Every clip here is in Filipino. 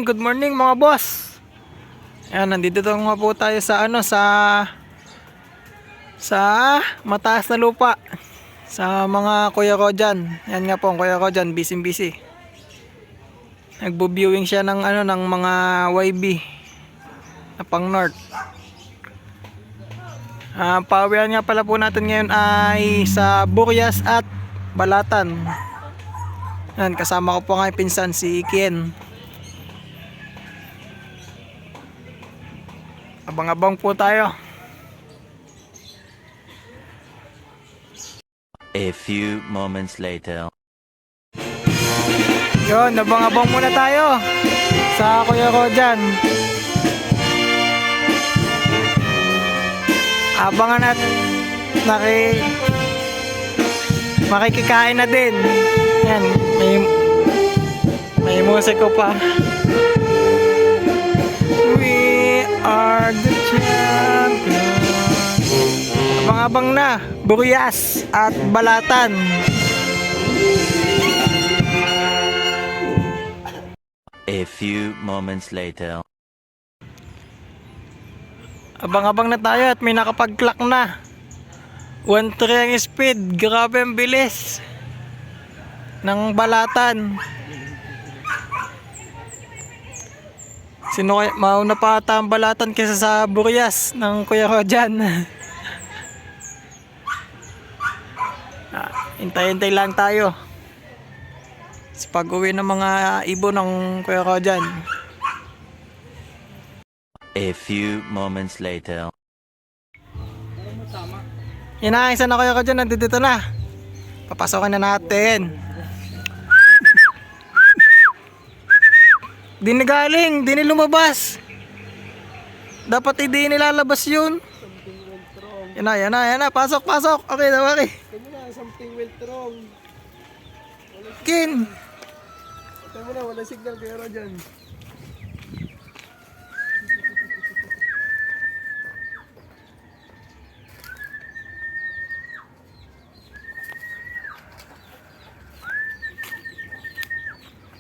Good morning mga boss. Ayan, nandito nga po tayo sa sa mataas na lupa. Sa mga kuya ko dyan. Yan nga po ang kuya ko dyan, busy. Nagbo-viewing siya ng ng mga YB na pang north. Pawihan nga pala po natin ngayon ay sa Burias at Balatan. Yan, kasama ko po nga yung pinsan si Ken. Abang-abang po tayo. A few moments later. Yun, abang-abang muna tayo sa kuya ko dyan. Abangan at makikikain na din. Yan, may musiko pa. We are the champions. Abang-abang na, Burias at Balatan. A few moments later. Abang-abang na tayo at may nakapag-clock na. 1.3 ang speed. Grabe ang bilis ng Balatan. Sino kaya mauna pa ata ang Balatan kaysa sa Burias ng kuya ko dyan? Hintay-hintay lang tayo sa pag-uwi ng mga ibon ng kuya ko dyan. A few moments later. Yan na, isa na kuya ko dyan, nandito na. Papasokan na natin. Di na galing, di na lumabas. Dapat hindi nilalabas yun. Yan na, pasok. Okay na, okay. Something went wrong. Ken, Ito mo na, wala signal pero dyan.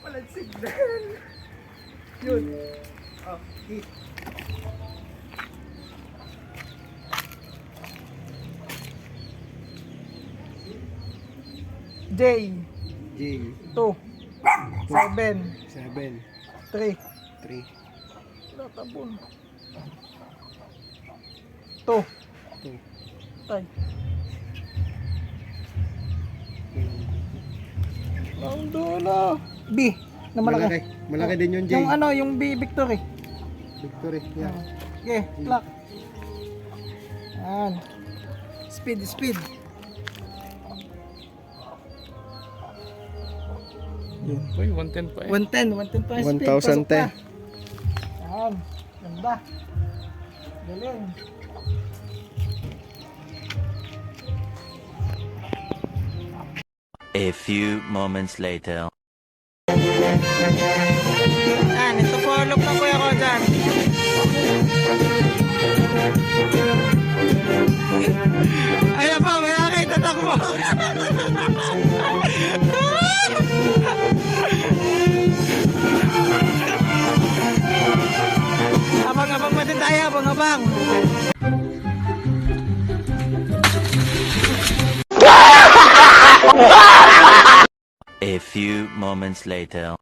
Walang signal. Yun. Okay. J, J. 2, 7, 7. 3. 3. Tatabon. 2. 2. Tay. Ang dulo. B, na malaki. Malaki din yung J. Yung yung B, Victory. Victory. Yeah. Okay, clock. Yan. Speed. Uy, 110 pa eh. 110 pa yung speed. 1,010. Pasok pa. Yan. Ganda. Galing. A few moments later. Yan, ito po ang look ng kuya ko dyan. Ayan pa, may nakita takbo. Abang-abang pa din tayo, abang-abang. A few moments later.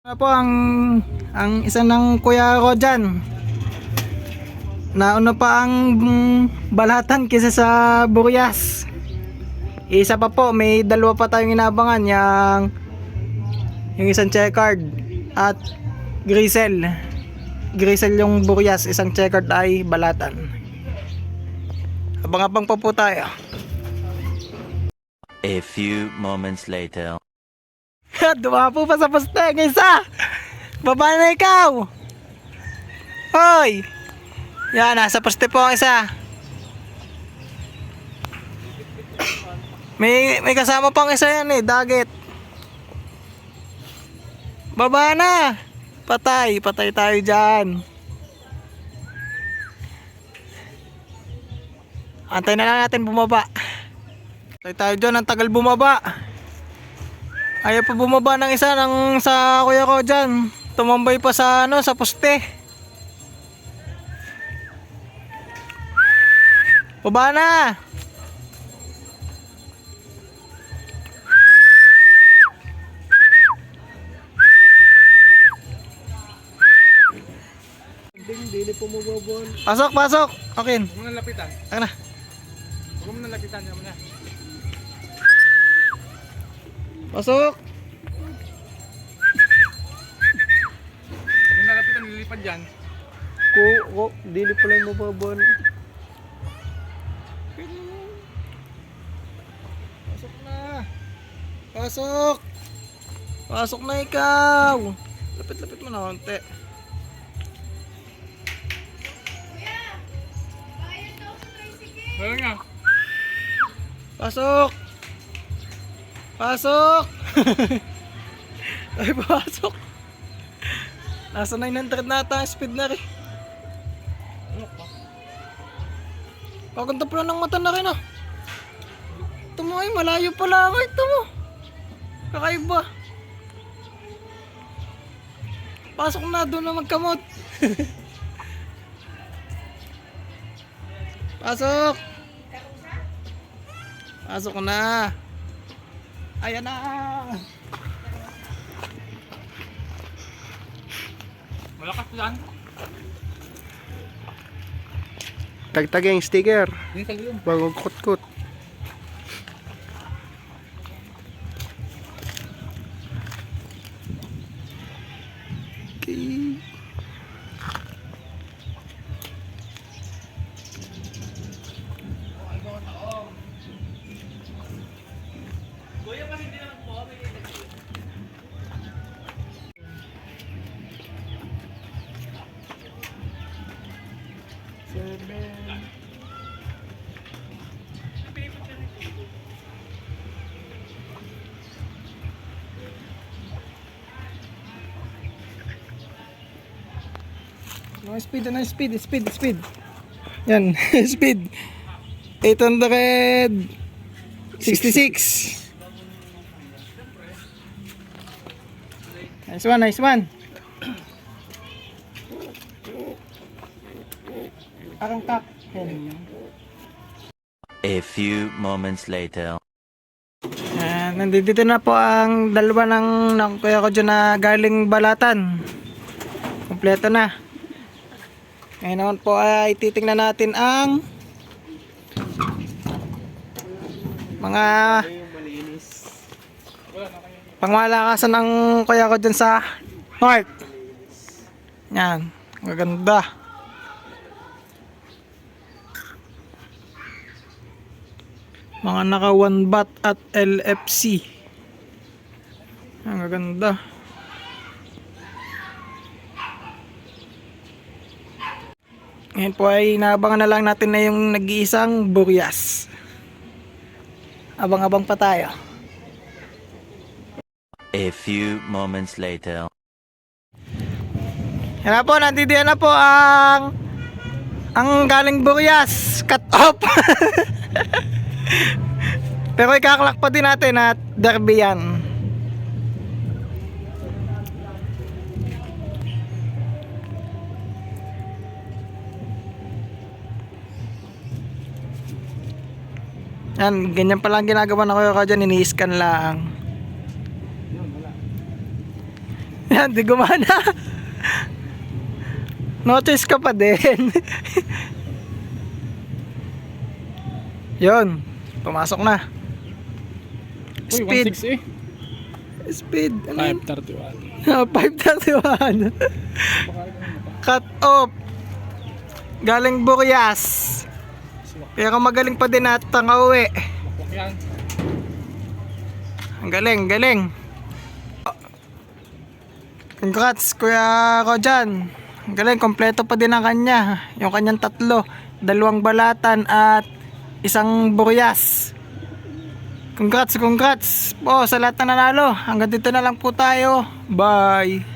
Ano po ang isa ng kuya ko dyan. Nauna pa ang Balatan kaysa sa Burias. Isa pa po, may dalawa pa tayong inabangan, yung isang checkered at Grisel yung Burias, isang checkered ay Balatan. Abang-abang pa po tayo. A few moments later. Dumapo pa sa poste ng isa. Baba na ikaw. Hoy. Yan, nasa poste po ang isa. May kasama pang isa yan eh, dagit. Baba na. Patay tayo dyan. Antay na lang natin bumaba. Patay tayo dyan, ang tagal bumaba. Ayaw pa bumaba ng isa ng sa kuya ko dyan. Tumambay pa sa ano, sa poste. Baba na. Hindi po mababuan. Pasok. Okay. Huwag mo nang lapitan. Taka na. Huwag mo nang lapitan. Yaman na. Pasok. Huwag mo nang lapitan. Lilipad dyan. Dili pala yung mababuan. Pasok na. Pasok na ikaw. Lapit mo na konti. Wala nga. Pasok. Ay, pasok. Nasa 900 na ata ang speed na rin. Paganda pala ng mata na rin ah. Ito mo ay malayo pala ako. Ito mo. Kakaiba. Pasok na doon na magkamot. Pasok na. Ayan na. Malakas dyan. Tagtag yung sticker. Hindi sa gilom. Bago kutkut. Okay. Speed. Yan, speed. 866. Nice one. Arangkak. A few moments later. Nandito na po ang dalawa ng kuya ko dyan na galing Balatan. Kompleto na. Ngayon naman po ay titingnan natin ang mga pangmalakasan ng kuya ko dyan sa North. Yan, maganda. Mga naka 1 baht at LFC. Ang gaganda. Ngayon po ay naabangan na lang natin na yung nag-iisang Boreas. Abang-abang pa tayo. A few moments later. Yan na po, nandito na po ang galing Boreas. Cut off. Pero ikaklak pa din natin at derby yan. Yan, ganyan pala ang ginagawa na kuya ko dyan, ini-scan lang. Yan, di gumana. Notice ka pa din. Yun, pumasok na. Speed. 160. Speed. Ano yun? 531. 531. Cut off. Galing Boreas. Pero magaling pa din at uwi. Yan. Ang galing. Congrats kuya ko dyan. Ang galing, kompleto pa din ang kanya. Yung kanyang 3, 2 Balatan at 1 Boreas. Congrats po sa lahat na nanalo. Hanggang dito na lang po tayo. Bye.